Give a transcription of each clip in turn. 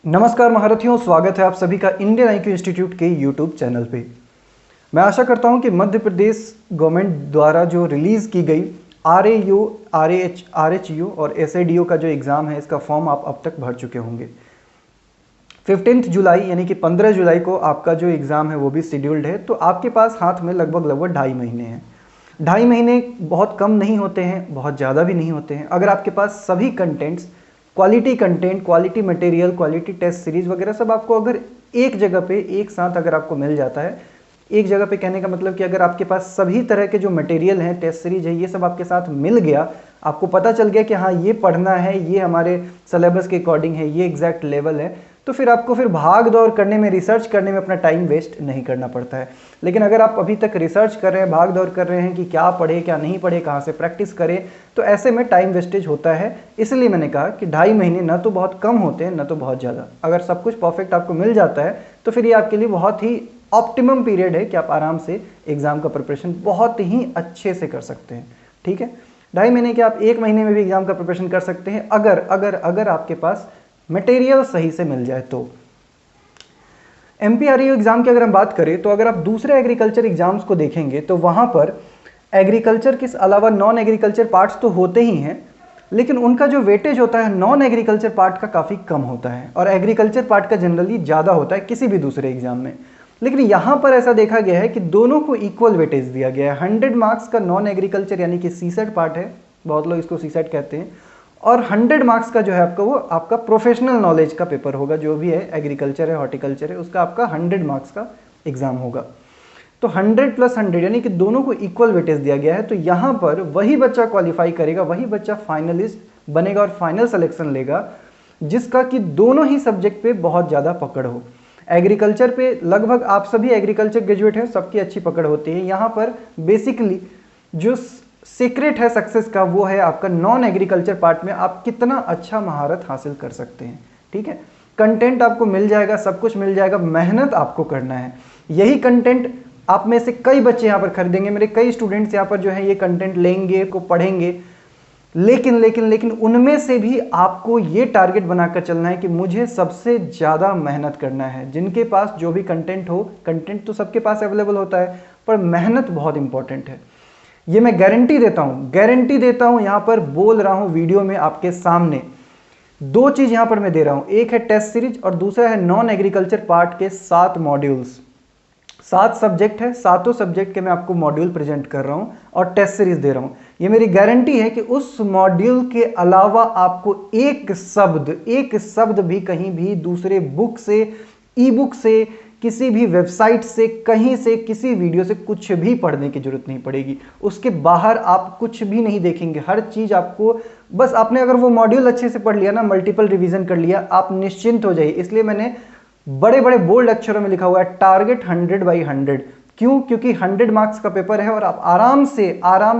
नमस्कार महारथियों, स्वागत है आप सभी का इंडियन आईक्यू इंस्टीट्यूट के यूट्यूब चैनल पे। मैं आशा करता हूं कि मध्य प्रदेश गवर्नमेंट द्वारा जो रिलीज़ की गई RAU, RHU और SADO का जो एग्ज़ाम है, इसका फॉर्म आप अब तक भर चुके होंगे। 15 जुलाई यानी कि 15 जुलाई को आपका जो एग्ज़ाम है वो भी शेड्यूल्ड है। तो आपके पास हाथ में लगभग 2.5 महीने हैं। 2.5 महीने बहुत कम नहीं होते हैं, बहुत ज़्यादा भी नहीं होते हैं। अगर आपके पास सभी contents, quality content, quality material, quality test series वगैरह सब आपको अगर एक जगह पे एक साथ अगर आपको मिल जाता है, एक जगह पे कहने का मतलब कि अगर आपके पास सभी तरह के जो मटेरियल हैं, टेस्ट सीरीज है, ये सब आपके साथ मिल गया, आपको पता चल गया कि हाँ ये पढ़ना है, ये हमारे सिलेबस के अकॉर्डिंग है, ये एग्जैक्ट लेवल है, तो फिर आपको फिर भाग दौड़ करने में, रिसर्च करने में अपना टाइम वेस्ट नहीं करना पड़ता है। लेकिन अगर आप अभी तक रिसर्च कर रहे हैं, भाग दौड़ कर रहे हैं कि क्या पढ़े क्या नहीं पढ़े, कहाँ से प्रैक्टिस करें, तो ऐसे में टाइम वेस्टेज होता है। इसलिए मैंने कहा कि 2.5 महीने ना तो बहुत कम होते हैं, ना तो बहुत ज़्यादा। अगर सब कुछ परफेक्ट आपको मिल जाता है तो फिर ये आपके लिए बहुत ही ऑप्टिमम पीरियड है कि आप आराम से एग्ज़ाम का प्रिपरेशन बहुत ही अच्छे से कर सकते हैं। ठीक है, 2.5 महीने के आप 1 महीने में भी एग्ज़ाम का प्रिपरेशन कर सकते हैं, अगर आपके पास मटेरियल सही से मिल जाए तो। MPRU एग्ज़ाम की अगर हम बात करें तो अगर आप दूसरे एग्रीकल्चर एग्जाम्स को देखेंगे तो वहाँ पर एग्रीकल्चर के अलावा नॉन एग्रीकल्चर पार्ट्स तो होते ही हैं, लेकिन उनका जो वेटेज होता है नॉन एग्रीकल्चर पार्ट का काफ़ी कम होता है और एग्रीकल्चर पार्ट का जनरली ज़्यादा होता है किसी भी दूसरे एग्जाम में। लेकिन यहाँ पर ऐसा देखा गया है कि दोनों को इक्वल वेटेज दिया गया है। 100 मार्क्स का नॉन एग्रीकल्चर यानी कि CSET पार्ट है, बहुत लोग इसको CSET कहते हैं, और 100 मार्क्स का जो है आपका वो आपका प्रोफेशनल नॉलेज का पेपर होगा, जो भी है एग्रीकल्चर है, हॉर्टिकल्चर है, उसका आपका 100 मार्क्स का एग्जाम होगा। तो 100 + 100 यानी कि दोनों को इक्वल वेटेज दिया गया है। तो यहाँ पर वही बच्चा क्वालिफाई करेगा, वही बच्चा फाइनलिस्ट बनेगा और फाइनल सिलेक्शन लेगा जिसका कि दोनों ही सब्जेक्ट पे बहुत ज़्यादा पकड़ हो। एग्रीकल्चर पे लगभग आप सभी एग्रीकल्चर ग्रेजुएट हैं, सबकी अच्छी पकड़ होती है। यहाँ पर बेसिकली जो सीक्रेट है सक्सेस का वो है आपका नॉन एग्रीकल्चर पार्ट में आप कितना अच्छा महारत हासिल कर सकते हैं। ठीक है, कंटेंट आपको मिल जाएगा, सब कुछ मिल जाएगा, मेहनत आपको करना है। यही कंटेंट आप में से कई बच्चे यहाँ पर खरीदेंगे, मेरे कई स्टूडेंट्स यहाँ पर जो है ये कंटेंट लेंगे, को पढ़ेंगे, लेकिन उनमें से भी आपको ये टारगेट बनाकर चलना है कि मुझे सबसे ज़्यादा मेहनत करना है। जिनके पास जो भी कंटेंट हो, कंटेंट तो सबके पास अवेलेबल होता है, पर मेहनत बहुत इंपॉर्टेंट है। ये मैं गारंटी देता हूं, यहां पर बोल रहा हूं वीडियो में आपके सामने। 2 चीज यहां पर मैं दे रहा हूं, एक है टेस्ट सीरीज और दूसरा है नॉन एग्रीकल्चर पार्ट के 7 मॉड्यूल्स। 7 सब्जेक्ट है, सातों सब्जेक्ट के मैं आपको मॉड्यूल प्रेजेंट कर रहा हूं और टेस्ट सीरीज दे रहा हूं। ये मेरी गारंटी है कि उस मॉड्यूल के अलावा आपको एक शब्द भी कहीं भी दूसरे बुक से, ई बुक से, किसी भी वेबसाइट से, कहीं से, किसी वीडियो से कुछ भी पढ़ने की जरूरत नहीं पड़ेगी। उसके बाहर आप कुछ भी नहीं देखेंगे, हर चीज आपको, बस आपने अगर वो मॉड्यूल अच्छे से पढ़ लिया ना, मल्टीपल रिवीजन कर लिया, आप निश्चिंत हो जाइए। इसलिए मैंने बड़े बड़े बोल्ड अक्षरों में लिखा हुआ है टारगेट 100/100। क्यों? क्योंकि 100 मार्क्स का पेपर है और आप आराम से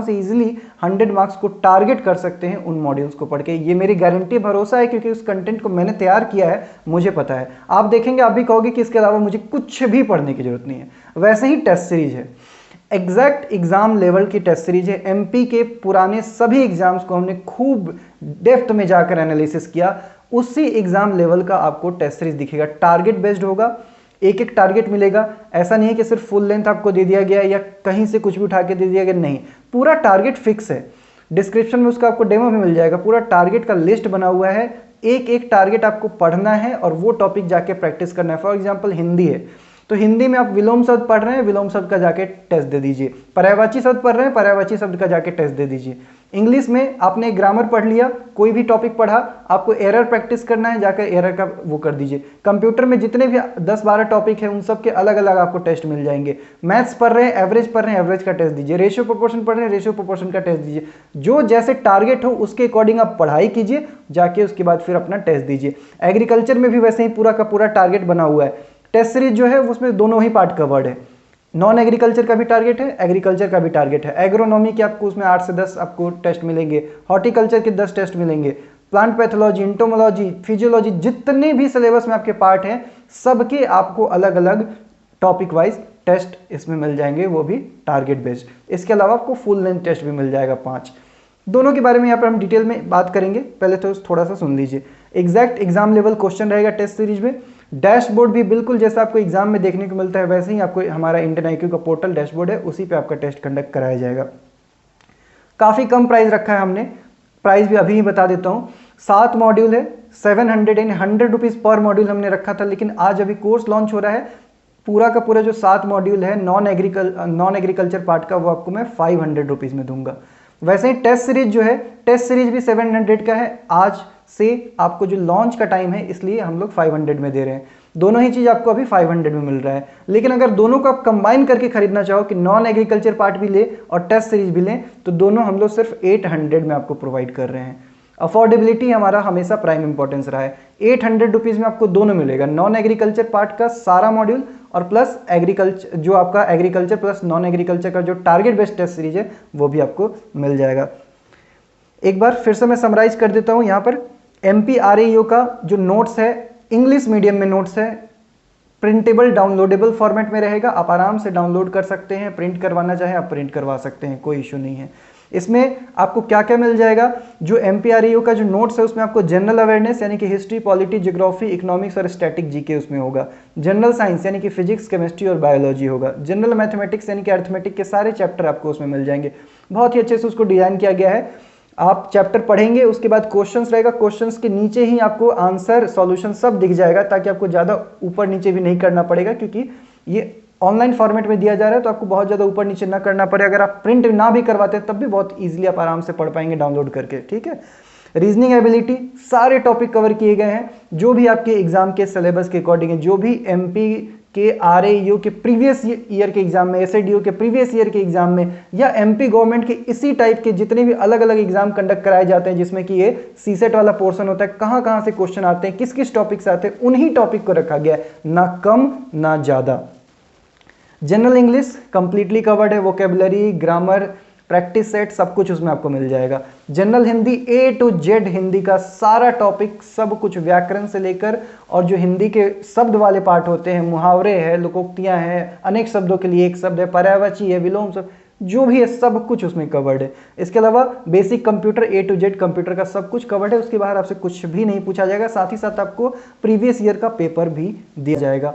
इजीली 100 मार्क्स को टारगेट कर सकते हैं उन मॉड्यूल्स को पढ़ के। ये मेरी गारंटी, भरोसा है, क्योंकि उस कंटेंट को मैंने तैयार किया है, मुझे पता है। आप देखेंगे, आप भी कहोगे कि इसके अलावा मुझे कुछ भी पढ़ने की जरूरत नहीं है। वैसे ही टेस्ट सीरीज है, एग्जैक्ट एग्जाम लेवल की टेस्ट सीरीज है। MP के पुराने सभी एग्जाम्स को हमने खूब डेप्थ में जाकर एनालिसिस किया, उसी एग्जाम लेवल का आपको टेस्ट सीरीज दिखेगा। टारगेट बेस्ड होगा, एक एक टारगेट मिलेगा। ऐसा नहीं है कि सिर्फ फुल लेंथ आपको दे दिया गया या कहीं से कुछ भी उठा के दे दिया गया, नहीं, पूरा टारगेट फिक्स है। डिस्क्रिप्शन में उसका आपको डेमो भी मिल जाएगा, पूरा टारगेट का लिस्ट बना हुआ है। एक एक टारगेट आपको पढ़ना है और वो टॉपिक जाके प्रैक्टिस करना है। फॉर एग्जाम्पल हिंदी है तो हिंदी में आप विलोम शब्द पढ़ रहे हैं, विलोम शब्द का जाके टेस्ट दे दीजिए। पर्यायवाची शब्द पढ़ रहे हैं, पर्यायवाची शब्द का जाके टेस्ट दे दीजिए। इंग्लिश में आपने ग्रामर पढ़ लिया, कोई भी टॉपिक पढ़ा, आपको एरर प्रैक्टिस करना है, जाकर एरर का वो कर दीजिए। कंप्यूटर में जितने भी 10-12 टॉपिक है उन सब के अलग अलग आपको टेस्ट मिल जाएंगे। मैथ्स पढ़ रहे हैं, एवरेज पढ़ रहे हैं, एवरेज का टेस्ट दीजिए। रेशियो प्रोपोर्शन पढ़ रहे हैं, रेशियो प्रोपोर्शन का टेस्ट दीजिए। जो जैसे टारगेट हो उसके अकॉर्डिंग आप पढ़ाई कीजिए, जाके उसके बाद फिर अपना टेस्ट दीजिए। एग्रीकल्चर में भी वैसे ही पूरा का पूरा टारगेट बना हुआ है। टेस्ट सीरीज जो है उसमें दोनों ही पार्ट कवर्ड है, नॉन एग्रीकल्चर का भी टारगेट है, एग्रीकल्चर का भी टारगेट है। एग्रोनॉमी के आपको उसमें 8 से 10 आपको टेस्ट मिलेंगे, हॉर्टिकल्चर के 10 टेस्ट मिलेंगे, प्लांट पैथोलॉजी, इंटोमोलॉजी, फिजियोलॉजी, जितने भी सिलेबस में आपके पार्ट हैं सबके आपको अलग अलग टॉपिक वाइज टेस्ट इसमें मिल जाएंगे, वो भी टारगेट बेस्ड। इसके अलावा आपको फुल लेंथ टेस्ट भी मिल जाएगा 5। दोनों के बारे में यहाँ पर हम डिटेल में बात करेंगे, पहले तो थोड़ा सा सुन लीजिए। एग्जैक्ट एग्जाम लेवल क्वेश्चन रहेगा टेस्ट सीरीज में। डैशबोर्ड भी बिल्कुल जैसा आपको एग्जाम में देखने को मिलता है वैसे ही आपको हमारा इंडियन आईक्यू का पोर्टल डैशबोर्ड है, उसी पे आपका टेस्ट कंडक्ट कराया जाएगा। काफ़ी कम प्राइस रखा है हमने, प्राइस भी अभी ही बता देता हूँ। 7 मॉड्यूल है, 700 रुपीज़ पर मॉड्यूल हमने रखा था, लेकिन आज अभी कोर्स लॉन्च हो रहा है, पूरा का पूरा जो 7 मॉड्यूल है नॉन एग्रीकल्चर पार्ट का वो आपको मैं 500 रुपीज़ में दूंगा। वैसे ही टेस्ट सीरीज जो है, टेस्ट सीरीज भी 700 का है। आज से आपको जो लॉन्च का टाइम है इसलिए हम लोग 500 में दे रहे हैं। दोनों ही चीज़ आपको अभी 500 में मिल रहा है। लेकिन अगर दोनों को आप कंबाइन करके खरीदना चाहो कि नॉन एग्रीकल्चर पार्ट भी ले और टेस्ट सीरीज भी लें, तो दोनों हम लोग सिर्फ 800 में आपको प्रोवाइड कर रहे हैं। अफोर्डेबिलिटी हमारा हमेशा प्राइम इंपॉर्टेंस रहा है। 800 रुपीज़ में आपको दोनों मिलेगा, नॉन एग्रीकल्चर पार्ट का सारा मॉड्यूल और प्लस एग्रीकल्चर, जो आपका एग्रीकल्चर प्लस नॉन एग्रीकल्चर का जो टारगेट बेस्ड टेस्ट सीरीज है वो भी आपको मिल जाएगा। एक बार फिर से मैं समराइज कर देता हूँ। यहाँ पर MPRAEO का जो नोट्स है, इंग्लिश मीडियम में नोट्स है, प्रिंटेबल डाउनलोडेबल फॉर्मेट में रहेगा, आप आराम से डाउनलोड कर सकते हैं, प्रिंट करवाना चाहें आप प्रिंट करवा सकते हैं, कोई इशू नहीं है। इसमें आपको क्या क्या मिल जाएगा, जो MPRAEO का जो नोट्स है उसमें आपको जनरल अवेयरनेस यानी कि हिस्ट्री, पॉलिटी, ज्योग्राफी, इकोनॉमिक्स और स्टैटिक जीके उसमें होगा। जनरल साइंस यानी कि फिजिक्स, केमिस्ट्री और बायोलॉजी होगा। जनरल मैथमेटिक्स यानी कि अर्थमेटिक के सारे चैप्टर आपको उसमें मिल जाएंगे। बहुत ही अच्छे से उसको डिजाइन किया गया है। आप चैप्टर पढ़ेंगे, उसके बाद क्वेश्चंस रहेगा, क्वेश्चंस के नीचे ही आपको आंसर, सॉल्यूशन सब दिख जाएगा, ताकि आपको ज़्यादा ऊपर नीचे भी नहीं करना पड़ेगा, क्योंकि ये ऑनलाइन फॉर्मेट में दिया जा रहा है तो आपको बहुत ज़्यादा ऊपर नीचे ना करना पड़े। अगर आप प्रिंट ना भी करवाते तब भी बहुत ईजिली आप आराम से पढ़ पाएंगे डाउनलोड करके, ठीक है। रीजनिंग एबिलिटी, सारे टॉपिक कवर किए गए हैं जो भी आपके एग्जाम के सिलेबस के अकॉर्डिंग है, जो भी MP के RAEO के प्रीवियस ईयर के एग्जाम में, SADO के प्रीवियस ईयर के एग्जाम में, या MP गवर्नमेंट के इसी टाइप के जितने भी अलग अलग एग्जाम कंडक्ट कराए जाते हैं जिसमें कि ये CSET वाला पोर्शन होता है, कहाँ कहाँ से क्वेश्चन आते हैं, किस किस टॉपिक से आते हैं, उन्हीं टॉपिक को रखा गया है, ना कम ना ज़्यादा। जनरल इंग्लिश कंप्लीटली कवर्ड है, वोकेबलरी, ग्रामर, प्रैक्टिस सेट सब कुछ उसमें आपको मिल जाएगा। General Hindi A to Z Hindi का सारा टॉपिक, सब कुछ व्याकरण से लेकर और जो हिंदी के शब्द वाले पार्ट होते हैं, मुहावरे हैं, लोकोक्तियां हैं, अनेक शब्दों के लिए एक शब्द है, पर्यायवाची है, विलोम शब्द, जो भी है सब कुछ उसमें कवर्ड है। इसके अलावा basic computer A to Z computer का सब कुछ कवर्ड है, उसके बाहर आपसे कुछ भी नहीं पूछा जाएगा। साथ ही साथ आपको प्रीवियस ईयर का पेपर भी दिया जाएगा।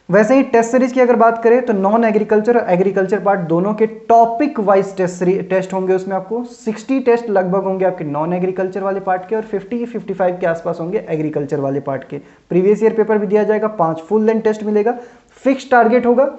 वैसे ही टेस्ट सीरीज की अगर बात करें तो नॉन एग्रीकल्चर और एग्रीकल्चर पार्ट दोनों के टॉपिक वाइज टेस्ट होंगे। उसमें आपको 60 टेस्ट लगभग होंगे आपके नॉन एग्रीकल्चर वाले पार्ट के और 50-55 के आसपास होंगे एग्रीकल्चर वाले पार्ट के। प्रीवियस ईयर पेपर भी दिया जाएगा, 5 फुल लेंथ टेस्ट मिलेगा, फिक्स टारगेट होगा।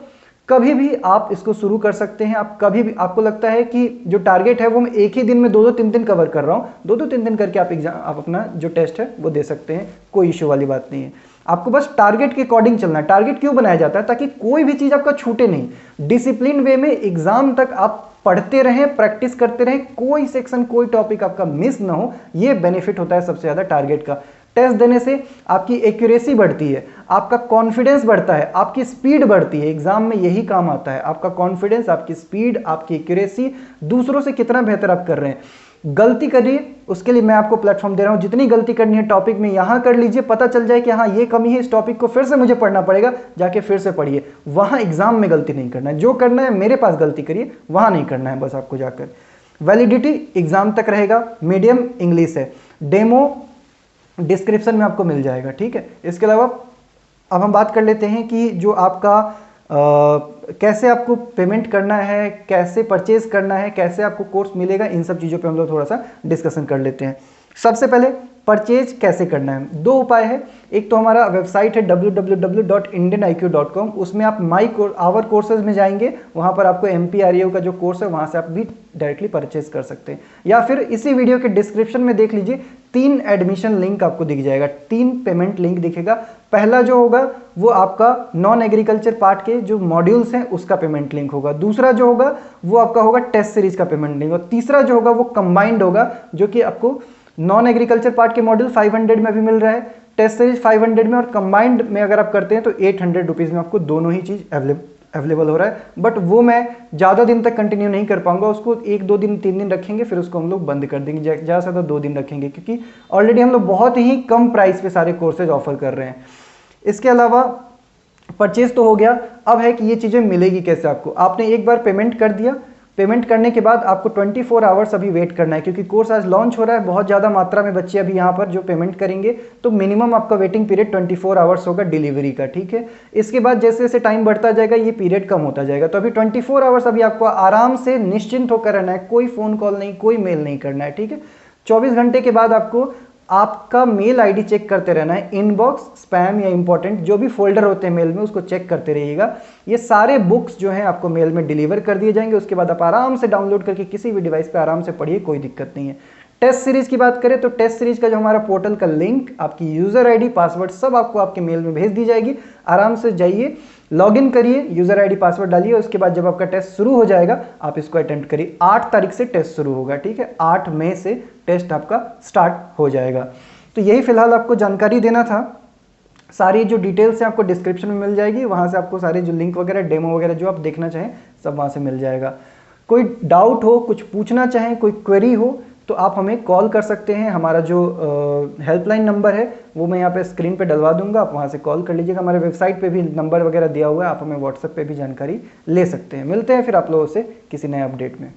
कभी भी आप इसको शुरू कर सकते हैं। आप कभी भी आपको लगता है कि जो टारगेट है वो मैं एक ही दिन में 2-3 दिन कवर कर रहा हूँ, 2-3 दिन करके आप अपना जो टेस्ट है वो दे सकते हैं, कोई इश्यू वाली बात नहीं है। आपको बस टारगेट के अकॉर्डिंग चलना है। टारगेट क्यों बनाया जाता है? ताकि कोई भी चीज़ आपका छूटे नहीं। डिसिप्लिन वे में एग्जाम तक आप पढ़ते रहें, प्रैक्टिस करते रहें, कोई सेक्शन कोई टॉपिक आपका मिस ना हो। ये बेनिफिट होता है सबसे ज़्यादा टारगेट का। टेस्ट देने से आपकी एक्यूरेसी बढ़ती है, आपका कॉन्फिडेंस बढ़ता है, आपकी स्पीड बढ़ती है। एग्जाम में यही काम आता है, आपका कॉन्फिडेंस, आपकी स्पीड, आपकी एक्यूरेसी, दूसरों से कितना बेहतर आप कर रहे हैं। गलती करिए, उसके लिए मैं आपको प्लेटफॉर्म दे रहा हूं। जितनी गलती करनी है टॉपिक में यहां कर लीजिए, पता चल जाए कि हाँ ये कमी है, इस टॉपिक को फिर से मुझे पढ़ना पड़ेगा, जाके फिर से पढ़िए। वहां एग्जाम में गलती नहीं करना है, जो करना है मेरे पास गलती करिए, वहां नहीं करना है बस आपको जाकर। वैलिडिटी एग्जाम तक रहेगा, मीडियम इंग्लिश है, डेमो डिस्क्रिप्शन में आपको मिल जाएगा, ठीक है। इसके अलावा अब हम बात कर लेते हैं कि जो आपका कैसे आपको पेमेंट करना है, कैसे परचेज करना है, कैसे आपको कोर्स मिलेगा, इन सब चीज़ों पे हम लोग थोड़ा सा डिस्कशन कर लेते हैं। सबसे पहले परचेज कैसे करना है, 2 उपाय है। एक तो हमारा वेबसाइट है www.indianiq.com, उसमें आप आवर कोर्सेज में जाएंगे, वहाँ पर आपको MPRAEO का जो कोर्स है वहाँ से आप भी डायरेक्टली परचेज कर सकते हैं। या फिर इसी वीडियो के डिस्क्रिप्शन में देख लीजिए, 3 एडमिशन लिंक आपको दिख जाएगा, 3 पेमेंट लिंक दिखेगा। पहला जो होगा वो आपका नॉन एग्रीकल्चर पार्ट के जो मॉड्यूल्स हैं उसका पेमेंट लिंक होगा, दूसरा जो होगा वो आपका होगा टेस्ट सीरीज का पेमेंट लिंक, और तीसरा जो होगा वो कंबाइंड होगा, जो कि आपको नॉन एग्रीकल्चर पार्ट के मॉड्यूल 500 में भी मिल रहा है, टेस्ट सीरीज 500 में, और कंबाइंड में अगर आप करते हैं तो 800 रुपीज़ में आपको दोनों ही चीज़ अवेलेबल हो रहा है। बट वो मैं ज़्यादा दिन तक कंटिन्यू नहीं कर पाऊंगा, उसको 1-2 दिन 3 दिन रखेंगे, फिर उसको हम लोग बंद कर देंगे, ज़्यादा से ज़्यादा 2 दिन रखेंगे, क्योंकि ऑलरेडी हम लोग बहुत ही कम प्राइस पे सारे कोर्सेज ऑफर कर रहे हैं। इसके अलावा परचेज तो हो गया, अब है कि ये चीज़ें मिलेगी कैसे आपको। आपने एक बार पेमेंट कर दिया, पेमेंट करने के बाद आपको 24 आवर्स अभी वेट करना है, क्योंकि कोर्स आज लॉन्च हो रहा है, बहुत ज़्यादा मात्रा में बच्चे अभी यहाँ पर जो पेमेंट करेंगे, तो मिनिमम आपका वेटिंग पीरियड 24 आवर्स होगा डिलीवरी का, ठीक है। इसके बाद जैसे जैसे टाइम बढ़ता जाएगा ये पीरियड कम होता जाएगा। तो अभी 24 आवर्स अभी आपको आराम से निश्चिंत होकर रहना है, कोई फ़ोन कॉल नहीं, कोई मेल नहीं करना है, ठीक है। 24 घंटे के बाद आपको आपका मेल आईडी चेक करते रहना है, इनबॉक्स, स्पैम या इंपॉर्टेंट जो भी फोल्डर होते हैं मेल में उसको चेक करते रहिएगा। ये सारे बुक्स जो हैं आपको मेल में डिलीवर कर दिए जाएंगे, उसके बाद आप आराम से डाउनलोड करके किसी भी डिवाइस पे आराम से पढ़िए, कोई दिक्कत नहीं है। टेस्ट सीरीज की बात करें तो टेस्ट सीरीज का जो हमारा पोर्टल का लिंक, आपकी यूजर आईडी, पासवर्ड सब आपको आपके मेल में भेज दी जाएगी। आराम से जाइए, लॉगिन करिए, यूजर आईडी पासवर्ड डालिए, उसके बाद जब आपका टेस्ट शुरू हो जाएगा आप इसको अटेम्प्ट करिए। 8 तारीख से टेस्ट शुरू होगा, ठीक है, 8 मई से टेस्ट आपका स्टार्ट हो जाएगा। तो यही फिलहाल आपको जानकारी देना था। सारी जो डिटेल्स हैं आपको डिस्क्रिप्शन में मिल जाएगी, वहाँ से आपको सारे जो लिंक वगैरह, डेमो वगैरह जो आप देखना चाहें सब वहाँ से मिल जाएगा। कोई डाउट हो, कुछ पूछना चाहें, कोई क्वेरी हो तो आप हमें कॉल कर सकते हैं। हमारा जो हेल्पलाइन नंबर है वो मैं यहाँ पे स्क्रीन पे डलवा दूंगा, आप वहाँ से कॉल कर लीजिएगा। हमारे वेबसाइट पे भी नंबर वगैरह दिया हुआ है, आप हमें व्हाट्सएप पे भी जानकारी ले सकते हैं। मिलते हैं फिर आप लोगों से किसी नए अपडेट में।